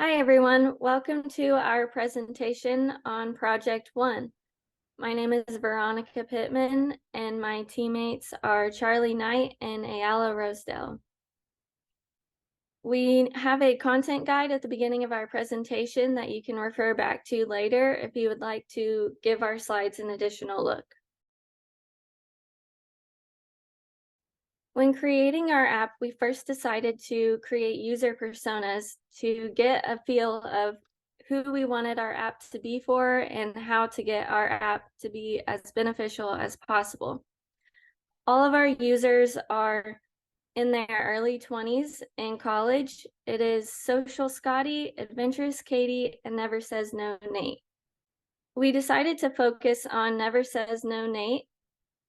Hi, everyone. Welcome to our presentation on Project 1. My name is Veronica Pittman, and my teammates are Charlie Knight and Ayala Rosedale. We have a content guide at the beginning of our presentation that you can refer back to later if you would like to give our slides an additional look. When creating our app, we first decided to create user personas to get a feel of who we wanted our app to be for and how to get our app to be as beneficial as possible. All of our users are in their early 20s in college. It is Social Scotty, Adventurous Katie, and Never Says No Nate. We decided to focus on Never Says No Nate.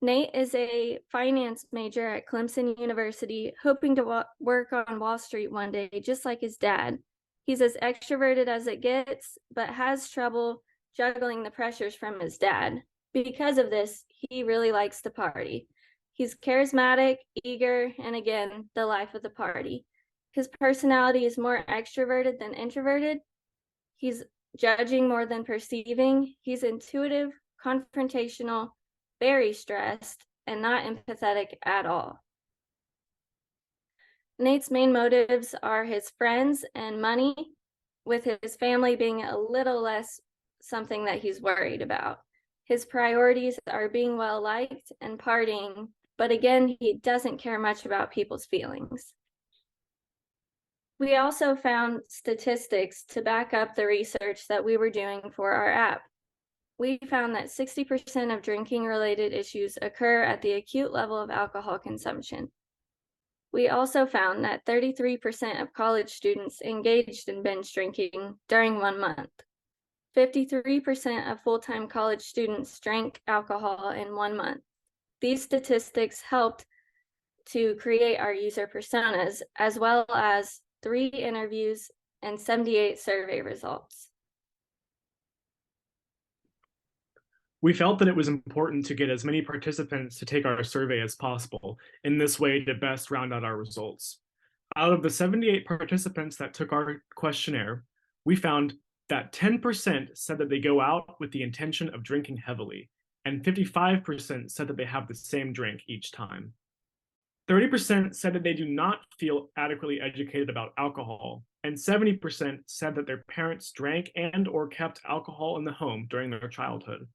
Nate is a finance major at Clemson University, hoping to work on Wall Street one day, just like his dad. He's as extroverted as it gets, but has trouble juggling the pressures from his dad. Because of this, he really likes to party. He's charismatic, eager, and again, the life of the party. His personality is more extroverted than introverted. He's judging more than perceiving. He's intuitive, confrontational, very stressed, and not empathetic at all. Nate's main motives are his friends and money, with his family being a little less something that he's worried about. His priorities are being well liked and partying, but again, he doesn't care much about people's feelings. We also found statistics to back up the research that we were doing for our app. We found that 60% of drinking-related issues occur at the acute level of alcohol consumption. We also found that 33% of college students engaged in binge drinking during 1 month. 53% of full-time college students drank alcohol in 1 month. These statistics helped to create our user personas, as well as 3 interviews and 78 survey results. We felt that it was important to get as many participants to take our survey as possible, in this way to best round out our results. Out of the 78 participants that took our questionnaire, we found that 10% said that they go out with the intention of drinking heavily, and 55% said that they have the same drink each time. 30% said that they do not feel adequately educated about alcohol, and 70% said that their parents drank and or kept alcohol in the home during their childhood.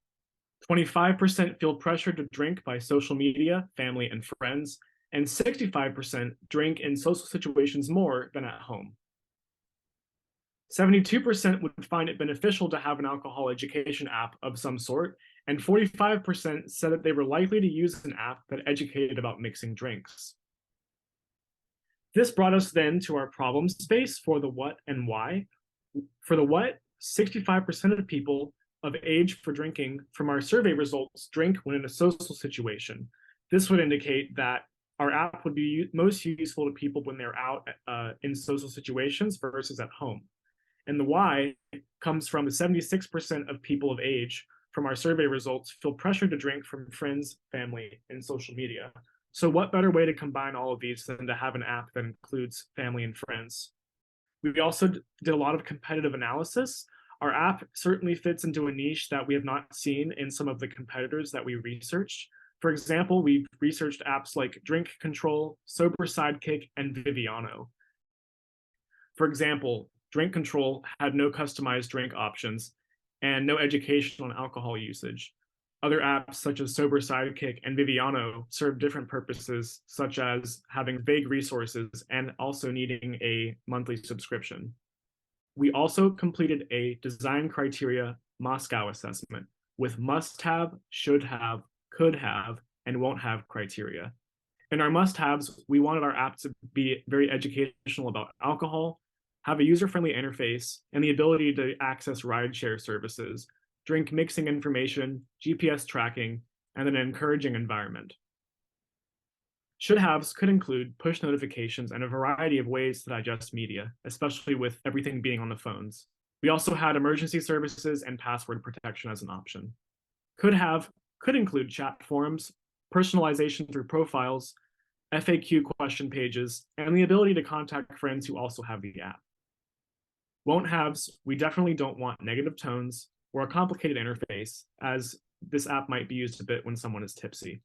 25% feel pressured to drink by social media, family, and friends, and 65% drink in social situations more than at home. 72% would find it beneficial to have an alcohol education app of some sort, and 45% said that they were likely to use an app that educated about mixing drinks. This brought us then to our problem space for the what and why. For the what, 65% of people of age for drinking from our survey results drink when in a social situation. This would indicate that our app would be most useful to people when they're out in social situations versus at home. And the why comes from the 76% of people of age from our survey results feel pressured to drink from friends, family, and social media. So what better way to combine all of these than to have an app that includes family and friends? We also did a lot of competitive analysis. Our app certainly fits into a niche that we have not seen in some of the competitors that we researched. For example, we've researched apps like Drink Control, Sober Sidekick, and Viviano. For example, Drink Control had no customized drink options and no education on alcohol usage. Other apps such as Sober Sidekick and Viviano serve different purposes, such as having vague resources and also needing a monthly subscription. We also completed a design criteria Moscow assessment with must-have, should have, could have, and won't have criteria. In our must-haves, we wanted our app to be very educational about alcohol, have a user-friendly interface, and the ability to access rideshare services, drink mixing information, GPS tracking, and an encouraging environment. Should-haves could include push notifications and a variety of ways to digest media, especially with everything being on the phones. We also had emergency services and password protection as an option. Could include chat forums, personalization through profiles, FAQ question pages, and the ability to contact friends who also have the app. Won't haves, we definitely don't want negative tones or a complicated interface, as this app might be used a bit when someone is tipsy.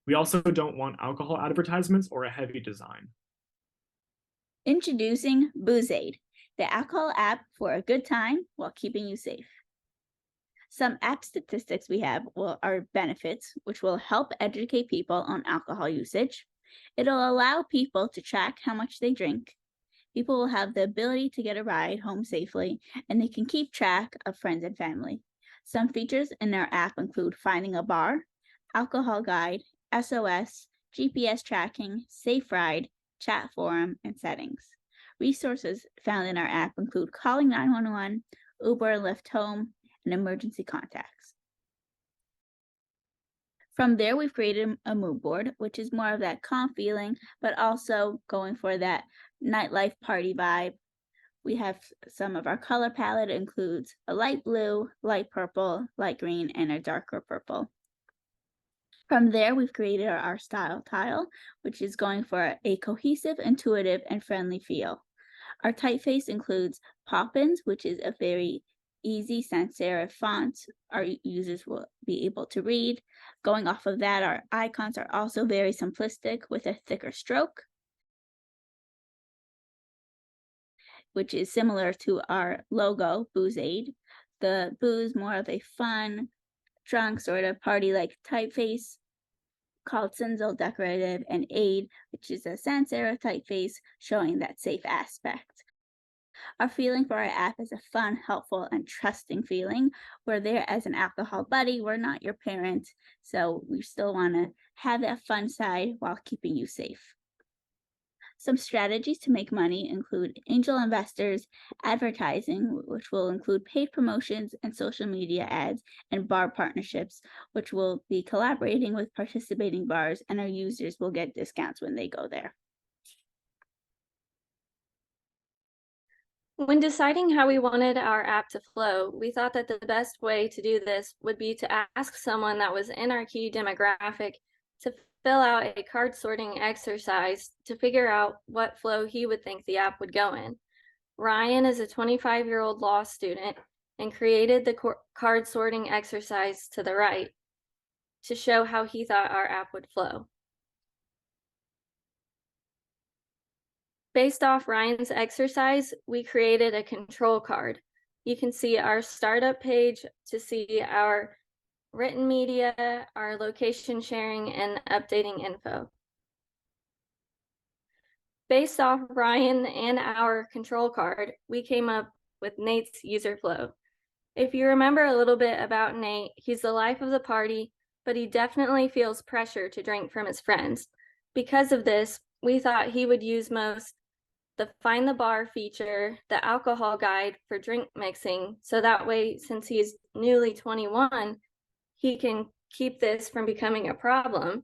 We also don't want alcohol advertisements or a heavy design. Introducing Boozaid, the alcohol app for a good time while keeping you safe. Some app statistics we have are benefits, which will help educate people on alcohol usage. It'll allow people to track how much they drink. People will have the ability to get a ride home safely, and they can keep track of friends and family. Some features in our app include finding a bar, alcohol guide, SOS, GPS tracking, safe ride, chat forum, and settings. Resources found in our app include calling 911, Uber and Lyft home, and emergency contacts. From there, we've created a mood board, which is more of that calm feeling, but also going for that nightlife party vibe. We have some of our color palette includes a light blue, light purple, light green, and a darker purple. From there, we've created our style tile, which is going for a cohesive, intuitive, and friendly feel. Our typeface includes Poppins, which is a very easy sans serif font our users will be able to read. Going off of that, our icons are also very simplistic with a thicker stroke, which is similar to our logo, Boozaid. The booze, more of a fun, drunk sort of party-like typeface called Cinzel Decorative, and Aid, which is a sans serif typeface showing that safe aspect. Our feeling for our app is a fun, helpful, and trusting feeling. We're there as an alcohol buddy. We're not your parent, so we still want to have that fun side while keeping you safe. Some strategies to make money include angel investors, advertising, which will include paid promotions and social media ads, and bar partnerships, which will be collaborating with participating bars, and our users will get discounts when they go there. When deciding how we wanted our app to flow, we thought that the best way to do this would be to ask someone that was in our key demographic to fill out a card sorting exercise to figure out what flow he would think the app would go in. Ryan is a 25-year-old law student and created the card sorting exercise to the right to show how he thought our app would flow. Based off Ryan's exercise, we created a control card. You can see our startup page to see our written media, our location sharing, and updating info. Based off Ryan and our control card, we came up with Nate's user flow. If you remember a little bit about Nate, he's the life of the party, but he definitely feels pressure to drink from his friends. Because of this, we thought he would use most the Find the Bar feature, the alcohol guide for drink mixing, so that way, since he's newly 21, he can keep this from becoming a problem,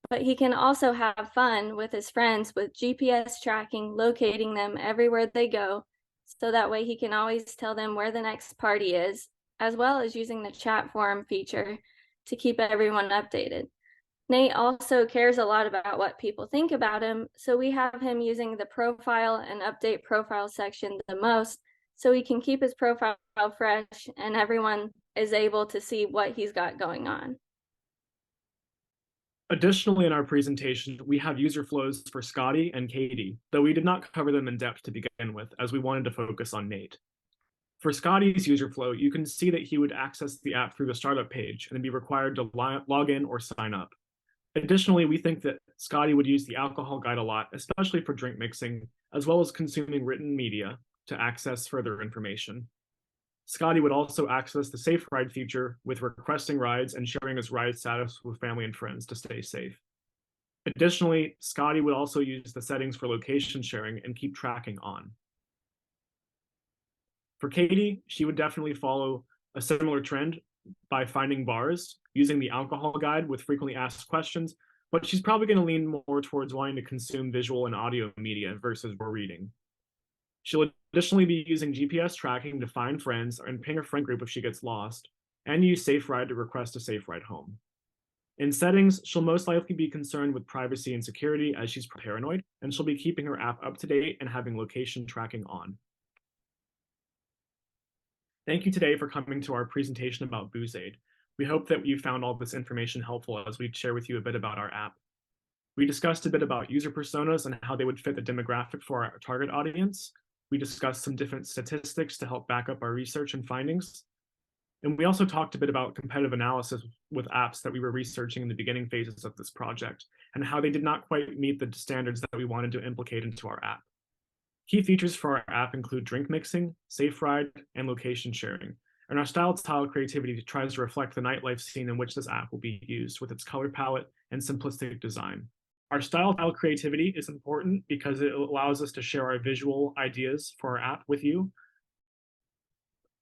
but he can also have fun with his friends with GPS tracking, locating them everywhere they go, so that way he can always tell them where the next party is, as well as using the chat forum feature to keep everyone updated. Nate also cares a lot about what people think about him, so we have him using the profile and update profile section the most, so he can keep his profile fresh and everyone is able to see what he's got going on. Additionally, in our presentation, we have user flows for Scotty and Katie, though we did not cover them in depth to begin with, as we wanted to focus on Nate. For Scotty's user flow, you can see that he would access the app through the startup page and then be required to log in or sign up. Additionally, we think that Scotty would use the alcohol guide a lot, especially for drink mixing, as well as consuming written media to access further information. Scotty would also access the Safe Ride feature with requesting rides and sharing his ride status with family and friends to stay safe. Additionally, Scotty would also use the settings for location sharing and keep tracking on. For Katie, she would definitely follow a similar trend by finding bars, using the alcohol guide with frequently asked questions, but she's probably going to lean more towards wanting to consume visual and audio media versus more reading. She'll additionally be using GPS tracking to find friends and ping her friend group if she gets lost, and use Safe Ride to request a safe ride home. In settings, she'll most likely be concerned with privacy and security as she's paranoid, and she'll be keeping her app up to date and having location tracking on. Thank you today for coming to our presentation about BoozAid. We hope that you found all this information helpful as we share with you a bit about our app. We discussed a bit about user personas and how they would fit the demographic for our target audience. We discussed some different statistics to help back up our research and findings. And we also talked a bit about competitive analysis with apps that we were researching in the beginning phases of this project and how they did not quite meet the standards that we wanted to implicate into our app. Key features for our app include drink mixing, safe ride, and location sharing. And our style tile creativity tries to reflect the nightlife scene in which this app will be used with its color palette and simplistic design. Our style tile creativity is important because it allows us to share our visual ideas for our app with you.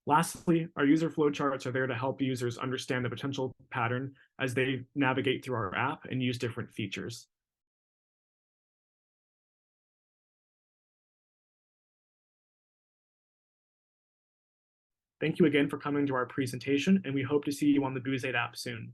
Lastly, our user flowcharts are there to help users understand the potential pattern as they navigate through our app and use different features. Thank you again for coming to our presentation, and we hope to see you on the BoozAid app soon.